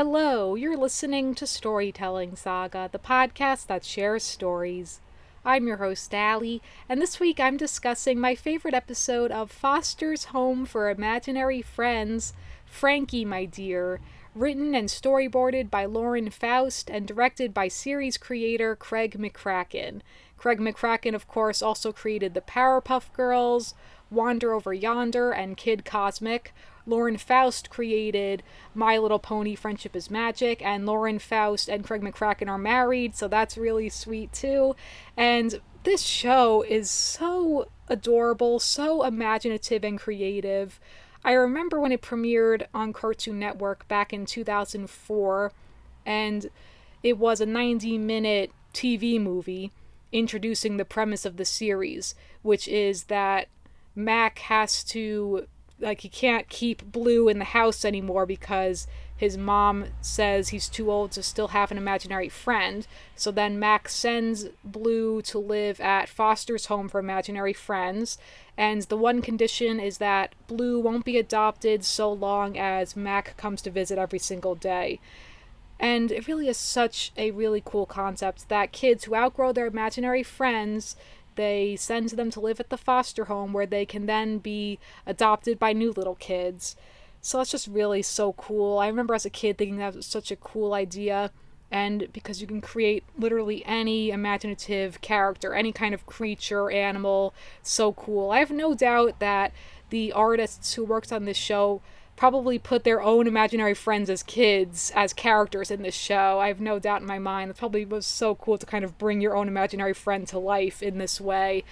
Hello, you're listening to Storytelling Saga, the podcast that shares stories. I'm your host, Allie, and this week I'm discussing my favorite episode of Foster's Home for Imaginary Friends, Frankie My Dear, written and storyboarded by Lauren Faust and directed by series creator Craig McCracken. Craig McCracken, of course, also created the Powerpuff Girls, Wander Over Yonder, and Kid Cosmic. Lauren Faust created My Little Pony Friendship is Magic, and Lauren Faust and Craig McCracken are married, so that's really sweet too. And this show is so adorable, so imaginative and creative. I remember when it premiered on Cartoon Network back in 2004, and it was a 90-minute TV movie introducing the premise of the series, which is that Mac has to, he can't keep Blue in the house anymore because his mom says he's too old to still have an imaginary friend. So then Mac sends Blue to live at Foster's Home for Imaginary Friends, and the one condition is that Blue won't be adopted so long as Mac comes to visit every single day. And it really is such a really cool concept that kids who outgrow their imaginary friends, they send them to live at the foster home where they can then be adopted by new little kids. So that's just really so cool. I remember as a kid thinking that was such a cool idea, and because you can create literally any imaginative character, any kind of creature, animal, so cool. I have no doubt that the artists who worked on this show probably put their own imaginary friends as kids, as characters in this show. I have no doubt in my mind. It probably was so cool to kind of bring your own imaginary friend to life in this way.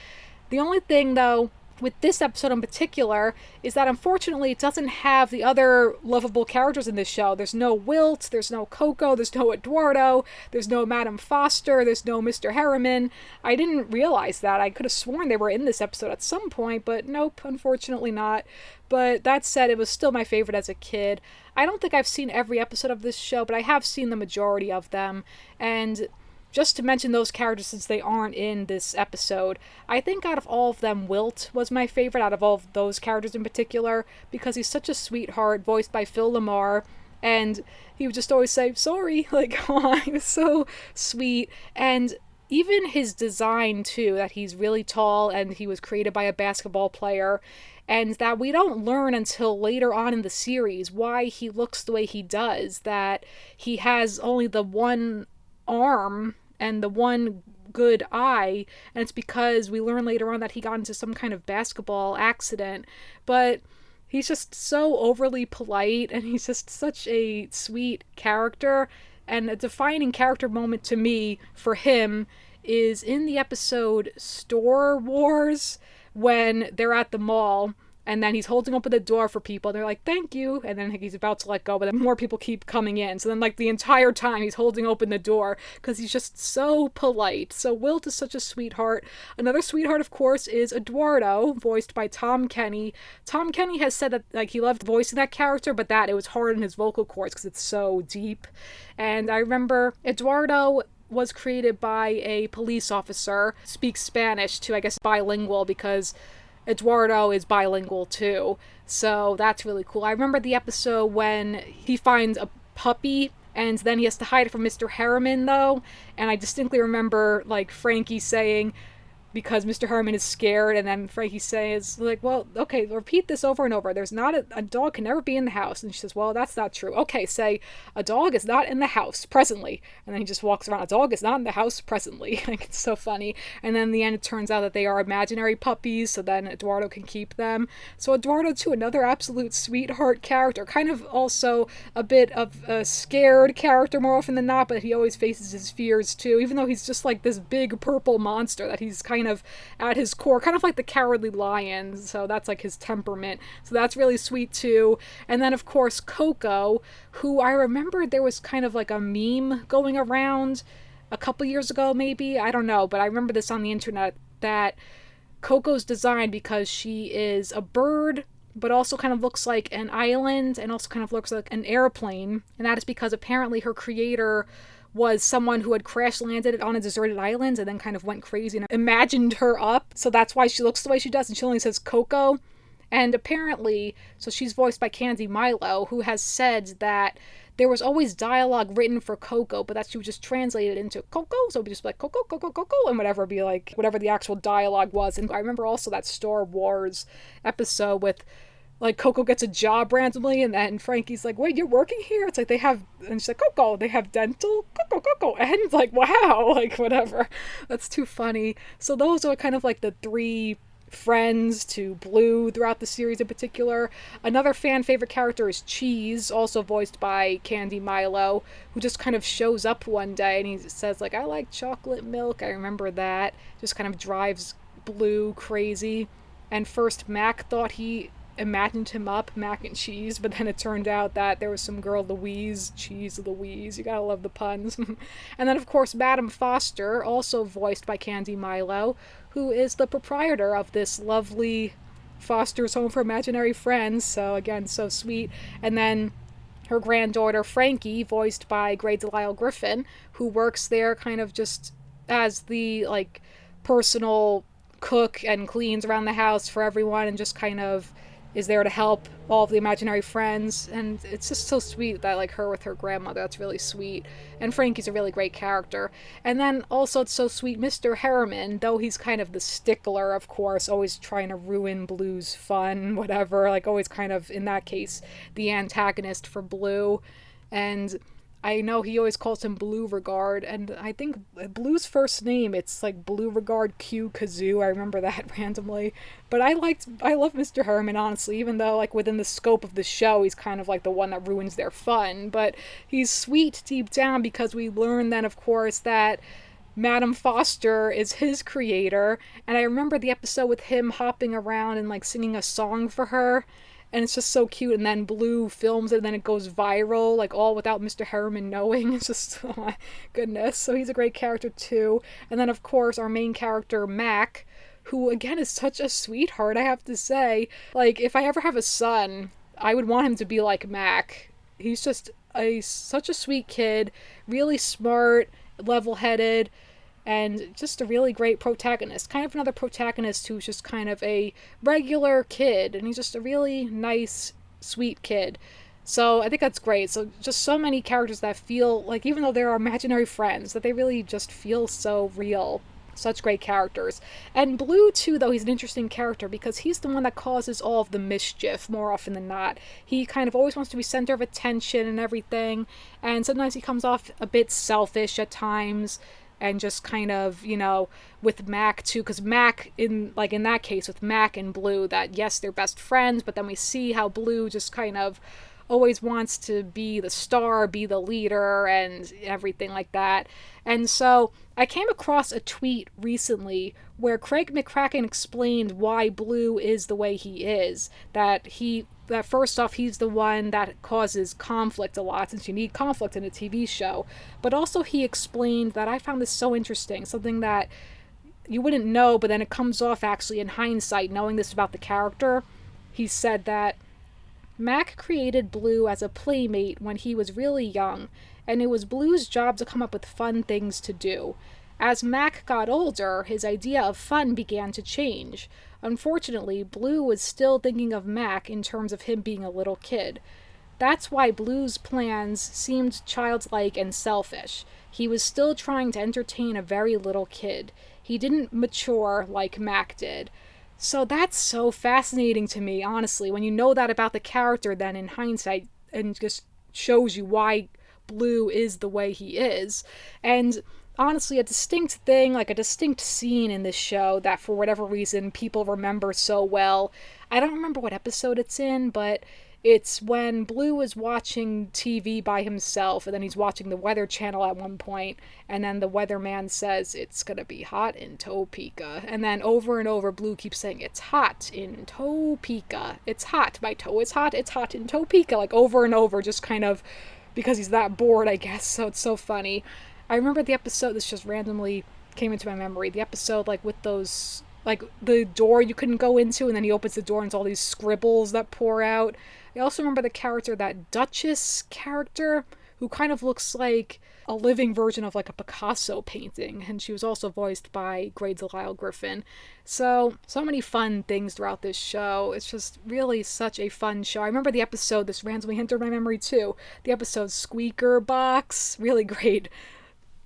The only thing, though, with this episode in particular, is that unfortunately it doesn't have the other lovable characters in this show. There's no Wilt, there's no Coco, there's no Eduardo, there's no Madame Foster, there's no Mr. Harriman. I didn't realize that. I could have sworn they were in this episode at some point, but nope, unfortunately not. But that said, it was still my favorite as a kid. I don't think I've seen every episode of this show, but I have seen the majority of them. And just to mention those characters since they aren't in this episode, I think out of all of them, Wilt was my favorite out of all of those characters in particular, because he's such a sweetheart, voiced by Phil Lamar, and he would just always say, sorry, he was so sweet. And even his design, too, that he's really tall and he was created by a basketball player, and that we don't learn until later on in the series why he looks the way he does, that he has only the one arm and the one good eye, and it's because we learn later on that he got into some kind of basketball accident. But he's just so overly polite, and he's just such a sweet character. And a defining character moment to me for him is in the episode Store Wars, when they're at the mall and then he's holding open the door for people. They're like, thank you. And then he's about to let go, but then more people keep coming in. So then the entire time he's holding open the door because he's just so polite. So Wilt is such a sweetheart. Another sweetheart, of course, is Eduardo, voiced by Tom Kenny. Tom Kenny has said that he loved voicing that character, but that it was hard on his vocal cords because it's so deep. And I remember Eduardo was created by a police officer, speaks Spanish too, I guess bilingual, because Eduardo is bilingual too. So that's really cool. I remember the episode when he finds a puppy and then he has to hide it from Mr. Harriman, though. And I distinctly remember Frankie saying, because Mr. Harriman is scared, and then Frankie says, well, okay, repeat this over and over. There's not a dog can never be in the house. And she says, well, that's not true. Okay, say, a dog is not in the house presently. And then he just walks around, a dog is not in the house presently. It's so funny. And then in the end, it turns out that they are imaginary puppies, so then Eduardo can keep them. So Eduardo, too, another absolute sweetheart character, kind of also a bit of a scared character more often than not, but he always faces his fears, too, even though he's just this big purple monster that he's kind of at his core, kind of like the Cowardly Lion, so that's his temperament. So that's really sweet too. And then of course Coco, who I remember there was kind of a meme going around a couple years ago, maybe, I don't know, but I remember this on the internet, that Coco's designed because she is a bird but also kind of looks like an island and also kind of looks like an airplane, and that is because apparently her creator was someone who had crash landed on a deserted island and then kind of went crazy and imagined her up. So that's why she looks the way she does, and she only says Coco. And apparently, so she's voiced by Candy Milo, who has said that there was always dialogue written for Coco, but that she would just translate it into Coco, so it would just be like Coco, Coco, Coco, and whatever be like, whatever the actual dialogue was. And I remember also that Star Wars episode with, like, Coco gets a job randomly, and then Frankie's like, wait, you're working here? It's like they have, and she's like, Coco, they have dental? Coco, Coco. And like, wow, like, whatever. That's too funny. So those are kind of like the three friends to Blue throughout the series in particular. Another fan favorite character is Cheese, also voiced by Candy Milo, who just kind of shows up one day and he says, like, I like chocolate milk. I remember that. Just kind of drives Blue crazy. And first Mac thought he imagined him up, Mac and Cheese, but then it turned out that there was some girl, Louise, Cheese Louise, you gotta love the puns. And then of course Madame Foster, also voiced by Candy Milo, who is the proprietor of this lovely Foster's Home for Imaginary Friends, so again, so sweet. And then her granddaughter Frankie, voiced by Grey Delisle Griffin, who works there kind of just as the, like, personal cook and cleans around the house for everyone and just kind of is there to help all of the imaginary friends. And it's just so sweet that, like, her with her grandmother, that's really sweet. And Frankie's a really great character. And then also it's so sweet, Mr. Harriman, though he's kind of the stickler, of course, always trying to ruin Blue's fun, whatever, like always kind of, in that case, the antagonist for Blue. And I know he always calls him Blue Regard, and I think Blue's first name, it's like Blue Regard Q Kazoo. I remember that randomly. But I love Mr. Herman, honestly, even though, like, within the scope of the show, he's kind of like the one that ruins their fun. But he's sweet deep down because we learn then, of course, that Madame Foster is his creator. And I remember the episode with him hopping around and, like, singing a song for her. And it's just so cute. And then Blue films it, and then it goes viral, like, all without Mr. Harriman knowing. It's just, oh my goodness. So he's a great character too. And then of course our main character Mac, who again is such a sweetheart, I have to say. Like, if I ever have a son, I would want him to be like Mac. He's just such a sweet kid, really smart, level-headed, and just a really great protagonist. Kind of another protagonist who's just kind of a regular kid, and he's just a really nice, sweet kid. So I think that's great. So just so many characters that feel like, even though they're imaginary friends, that they really just feel so real. Such great characters. And Blue, too, though, he's an interesting character because he's the one that causes all of the mischief more often than not. He kind of always wants to be center of attention and everything, and sometimes he comes off a bit selfish at times, and just kind of, you know, with Mac too, because Mac, in that case with Mac and Blue, that yes, they're best friends, but then we see how Blue just kind of always wants to be the star, be the leader, and everything like that. And so I came across a tweet recently where Craig McCracken explained why Blue is the way he is. That first off, he's the one that causes conflict a lot, since you need conflict in a TV show. But also he explained that, I found this so interesting, something that you wouldn't know, but then it comes off actually in hindsight, knowing this about the character. He said that Mac created Blue as a playmate when he was really young, and it was Blue's job to come up with fun things to do. As Mac got older, his idea of fun began to change. Unfortunately, Blue was still thinking of Mac in terms of him being a little kid. That's why Blue's plans seemed childlike and selfish. He was still trying to entertain a very little kid. He didn't mature like Mac did. So that's so fascinating to me, honestly, when you know that about the character then in hindsight, and just shows you why Blue is the way he is. And honestly, a distinct thing, like a distinct scene in this show that for whatever reason people remember so well. I don't remember what episode it's in, but it's when Blue is watching TV by himself, and then he's watching the Weather Channel at one point, and then the weatherman says, it's gonna be hot in Topeka. And then over and over, Blue keeps saying, it's hot in Topeka. It's hot. My toe is hot. It's hot in Topeka. Like over and over, just kind of because he's that bored, I guess. So it's so funny. I remember the episode, this just randomly came into my memory, the episode, like, with those, like, the door you couldn't go into, and then he opens the door and it's all these scribbles that pour out. I also remember the character, that Duchess character, who kind of looks like a living version of like a Picasso painting. And she was also voiced by Grey Delisle Griffin. So many fun things throughout this show. It's just really such a fun show. I remember the episode, this randomly entered my memory too, the episode Squeaker Box. Really great,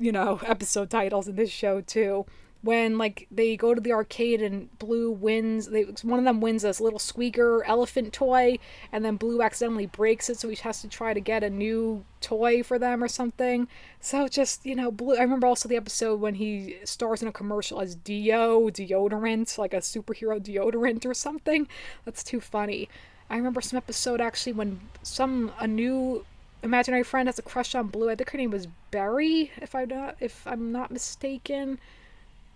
episode titles in this show too. When like they go to the arcade and Blue wins, one of them wins this little squeaker elephant toy, and then Blue accidentally breaks it, so he has to try to get a new toy for them or something. So just, Blue. I remember also the episode when he stars in a commercial as deodorant, like a superhero deodorant or something. That's too funny. I remember some episode actually when a new imaginary friend has a crush on Blue. I think her name was Berry, if I'm not mistaken.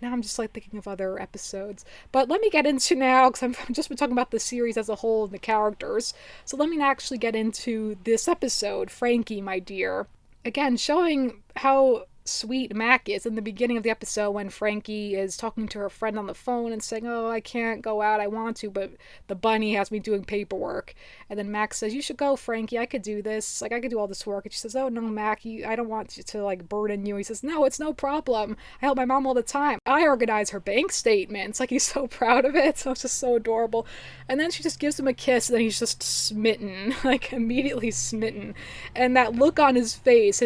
Now I'm just like thinking of other episodes. But let me get into now, because I've just been talking about the series as a whole and the characters. So let me actually get into this episode, Frankie, My Dear. Again, showing how sweet Mac is in the beginning of the episode when Frankie is talking to her friend on the phone and saying, oh, I can't go out, I want to, but the bunny has me doing paperwork. And then Mac says, you should go, Frankie, I could do this, like I could do all this work. And she says, oh no, Mac, I don't want you to like burden you. He says, no, it's no problem, I help my mom all the time, I organize her bank statements. Like he's so proud of it, so it's just so adorable. And then she just gives him a kiss, and then he's just smitten, like immediately smitten. And that look on his face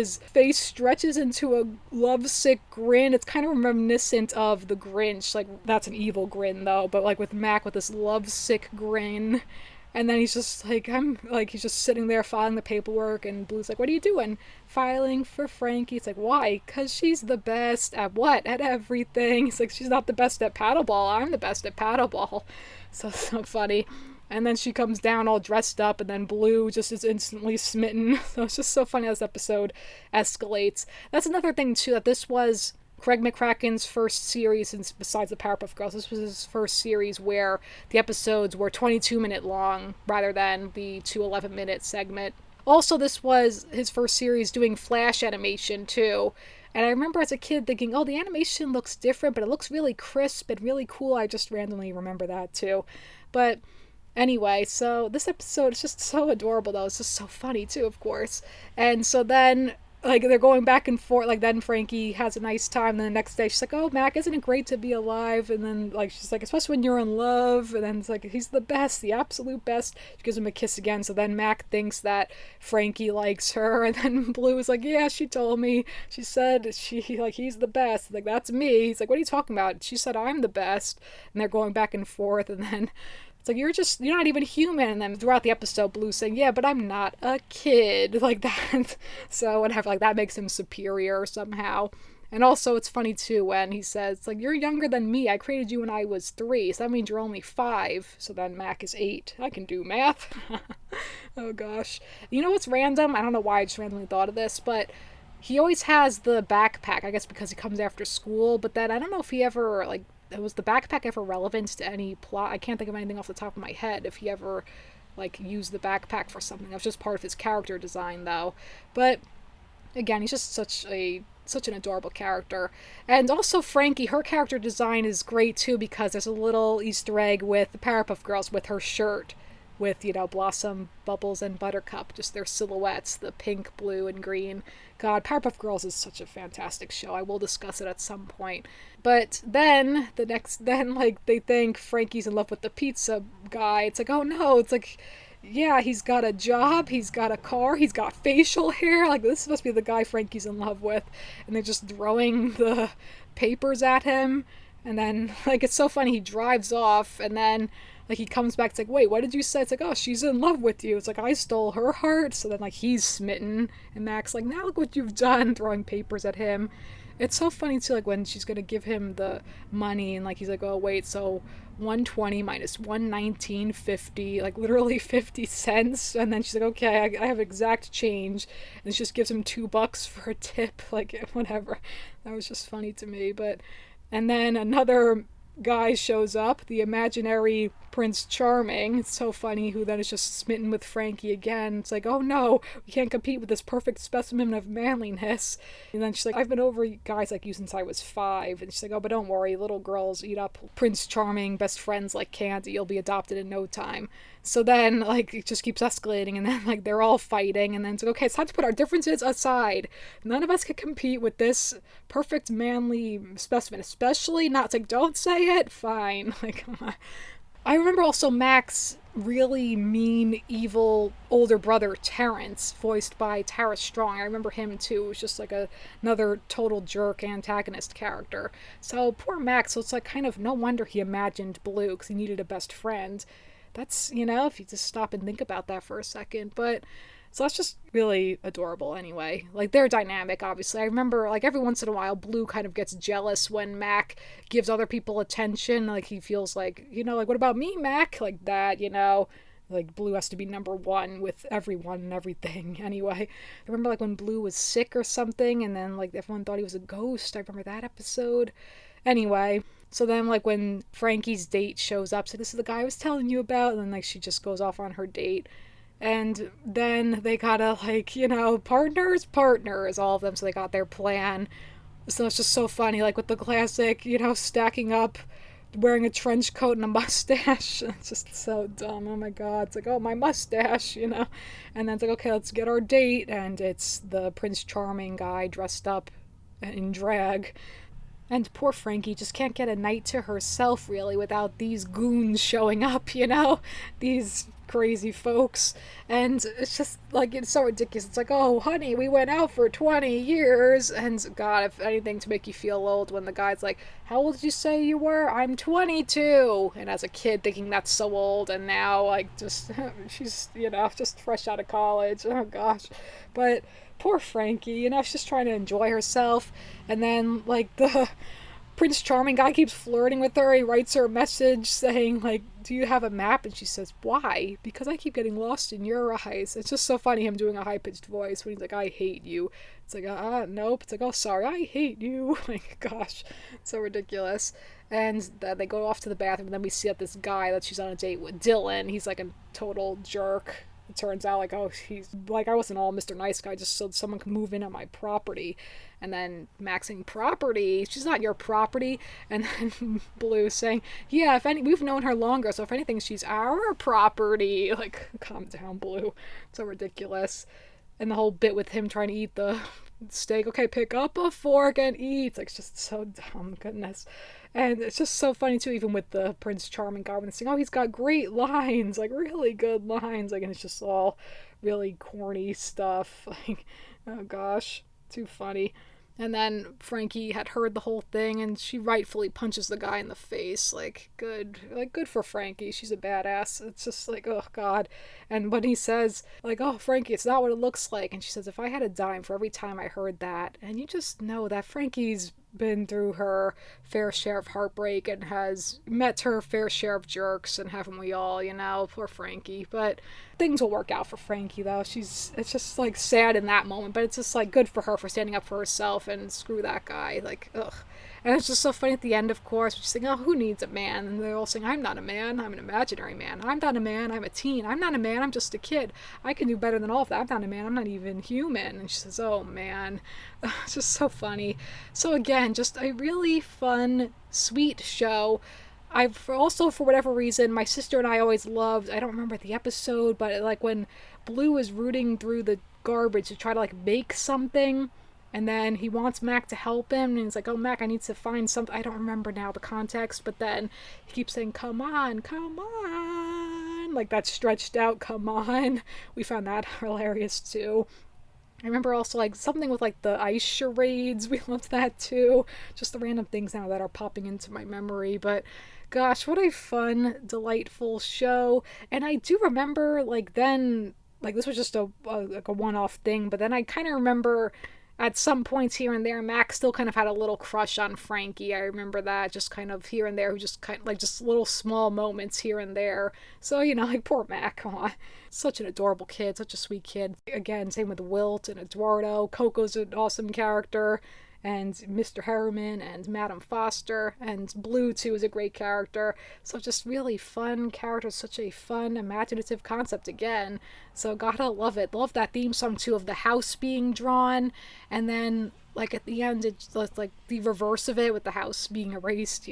stretches into a lovesick grin. It's kind of reminiscent of the Grinch. Like that's an evil grin though, but like with Mac with this lovesick grin. And then he's just like, he's just sitting there filing the paperwork, and Blue's like, what are you doing? Filing for Frankie. It's like, why? Because she's the best at what? At everything. It's like, she's not the best at paddleball, I'm the best at paddleball. So funny. And then she comes down all dressed up, and then Blue just is instantly smitten. So it's just so funny how this episode escalates. That's another thing, too, that this was Craig McCracken's first series, and besides the Powerpuff Girls, this was his first series where the episodes were 22-minute long rather than the 2 11-minute segment. Also, this was his first series doing flash animation, too. And I remember as a kid thinking, oh, the animation looks different, but it looks really crisp and really cool. I just randomly remember that, too. But anyway, so this episode is just so adorable, though. It's just so funny, too, of course. And so then, like, they're going back and forth. Like, then Frankie has a nice time. And then the next day, she's like, oh, Mac, isn't it great to be alive? And then, like, she's like, especially when you're in love. And then it's like, he's the best, the absolute best. She gives him a kiss again. So then Mac thinks that Frankie likes her. And then Blue is like, yeah, she told me. She said, he's the best. Like, that's me. He's like, what are you talking about? She said, I'm the best. And they're going back and forth. And then it's like, you're not even human. And then throughout the episode, Blue's saying, yeah, but I'm not a kid. Like that. So whatever, like that makes him superior somehow. And also it's funny too when he says, like, you're younger than me. I created you when I was 3. So that means you're only 5. So then Mac is 8. I can do math. Oh gosh. You know what's random? I don't know why I just randomly thought of this, but he always has the backpack, I guess because he comes after school. But then I don't know if he ever, like, was the backpack ever relevant to any plot? I can't think of anything off the top of my head if he ever, like, used the backpack for something. That was just part of his character design, though. But again, he's just such an adorable character. And also Frankie, her character design is great, too, because there's a little Easter egg with the Powerpuff Girls with her shirt with, Blossom, Bubbles, and Buttercup, just their silhouettes, the pink, blue, and green. God, Powerpuff Girls is such a fantastic show. I will discuss it at some point. But then, like, they think Frankie's in love with the pizza guy. It's like, oh no, it's like, yeah, he's got a job, he's got a car, he's got facial hair. Like, this must be the guy Frankie's in love with. And they're just throwing the papers at him. And then, like, it's so funny, he drives off, and then, like, he comes back, it's like, wait, what did you say? It's like, oh, she's in love with you. It's like, I stole her heart. So then, like, he's smitten, and Mac's like, now look what you've done, throwing papers at him. It's so funny, too, like, when she's gonna give him the money, and, like, he's like, oh, wait, so 120 minus 119.50, like, literally 50 cents. And then she's like, okay, I have exact change. And she just gives him $2 for a tip, like, whatever. That was just funny to me, but... And then another guy shows up, the imaginary Prince Charming. It's so funny, who then is just smitten with Frankie again. It's like, oh no, we can't compete with this perfect specimen of manliness. And then she's like, I've been over guys like you since I was 5. And she's like, oh, but don't worry, little girls eat up Prince Charming best friends like candy. You'll be adopted in no time. So then, like, it just keeps escalating, and then, like, they're all fighting, and then it's like, okay, it's time to put our differences aside. None of us can compete with this perfect manly specimen, especially not, it's like, don't say it, fine. Like, I remember also Mac's really mean, evil older brother, Terrence, voiced by Tara Strong. I remember him too. It was just like another total jerk antagonist character. So poor Mac, so it's like kind of no wonder he imagined Blue because he needed a best friend. That's, if you just stop and think about that for a second. But so that's just really adorable anyway. Like, they're dynamic, obviously. I remember, like, every once in a while, Blue kind of gets jealous when Mac gives other people attention. Like, he feels like, like, what about me, Mac? Like that, Like, Blue has to be number one with everyone and everything. Anyway, I remember, like, when Blue was sick or something, and then, like, everyone thought he was a ghost. I remember that episode. Anyway, so then, like, when Frankie's date shows up, so this is the guy I was telling you about, and then, like, she just goes off on her date. And then they gotta, like, partners, all of them, so they got their plan. So it's just so funny, like, with the classic, stacking up, wearing a trench coat and a mustache. It's just so dumb. Oh my god. It's like, oh, my mustache, And then it's like, okay, let's get our date. And it's the Prince Charming guy dressed up in drag. And poor Frankie just can't get a night to herself, really, without these goons showing up, These crazy folks. And it's just, like, it's so ridiculous. It's like, oh, honey, we went out for 20 years. And, God, if anything to make you feel old, when the guy's like, how old did you say you were? I'm 22. And as a kid, thinking that's so old. And now, like, just, she's, just fresh out of college. Oh, gosh. But poor Frankie, she's just trying to enjoy herself. And then, like, the Prince Charming guy keeps flirting with her. He writes her a message saying, like, do you have a map? And she says, why? Because I keep getting lost in your eyes. It's just so funny him doing a high-pitched voice when he's like, I hate you. It's like, nope. It's like, oh, sorry, I hate you. Like, gosh, so ridiculous. And then they go off to the bathroom, and then we see that this guy that she's on a date with, Dylan, he's like a total jerk. It turns out, like, oh, he's like, I wasn't all Mr. Nice Guy just so someone could move in on my property. And then Max saying, property? She's not your property. And then Blue saying, yeah, we've known her longer, so if anything, she's our property. Like, calm down, Blue. So ridiculous. And the whole bit with him trying to eat the steak. Okay, pick up a fork and eat. It's like, it's just so dumb, goodness. And it's just so funny too, even with the Prince Charming guy, when they saying, oh, he's got great lines, like really good lines, like, and it's just all really corny stuff. Like, oh gosh, too funny. And then Frankie had heard the whole thing, and she rightfully punches the guy in the face. Like, good for Frankie. She's a badass. It's just like, oh God. And when he says, like, oh, Frankie, it's not what it looks like. And she says, if I had a dime for every time I heard that. And you just know that Frankie's been through her fair share of heartbreak and has met her fair share of jerks, and haven't we all, poor Frankie. But things will work out for Frankie, though. It's just like sad in that moment, but it's just like good for her for standing up for herself, and screw that guy. Like, ugh. And it's just so funny at the end, of course, she's saying, oh, who needs a man? And they're all saying, I'm not a man, I'm an imaginary man. I'm not a man, I'm a teen. I'm not a man, I'm just a kid. I can do better than all of that. I'm not a man, I'm not even human. And she says, oh man. It's just so funny. So again, just a really fun, sweet show. I've also, for whatever reason, my sister and I always loved, I don't remember the episode, but like when Blue is rooting through the garbage to try to like make something, and then he wants Mac to help him, and he's like, oh, Mac, I need to find something. I don't remember now the context, but then he keeps saying, come on, like that stretched out, come on. We found that hilarious too. I remember also like something with like the ice charades. We loved that too. Just the random things now that are popping into my memory. But gosh, what a fun, delightful show. And I do remember like then, like this was just a one-off thing, but then I kind of remember at some points here and there, Mac still kind of had a little crush on Frankie. I remember that, just kind of here and there, just kind of like just little small moments here and there. So, like poor Mac, come on. Such an adorable kid, such a sweet kid. Again, same with Wilt and Eduardo. Coco's an awesome character. And Mr. Harriman and Madame Foster, and Blue too is a great character. So just really fun characters, such a fun, imaginative concept again. So gotta love it. Love that theme song too of the house being drawn, and then like at the end it's like the reverse of it with the house being erased,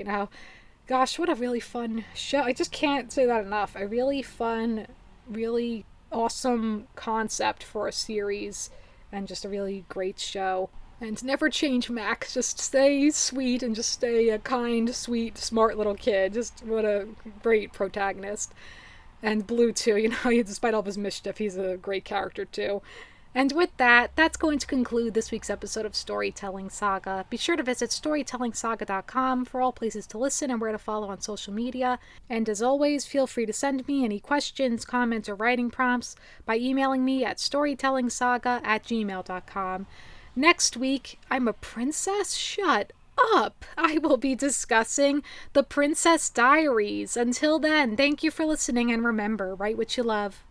Gosh, what a really fun show. I just can't say that enough. A really fun, really awesome concept for a series, and just a really great show. And never change, Mac. Just stay sweet and just stay a kind, sweet, smart little kid. Just what a great protagonist. And Blue, too. Despite all of his mischief, he's a great character, too. And with that, that's going to conclude this week's episode of Storytelling Saga. Be sure to visit storytellingsaga.com for all places to listen and where to follow on social media. And as always, feel free to send me any questions, comments, or writing prompts by emailing me at storytellingsaga@gmail.com. Next week, I'm a princess? Shut up! I will be discussing The Princess Diaries. Until then, thank you for listening, and remember, write what you love.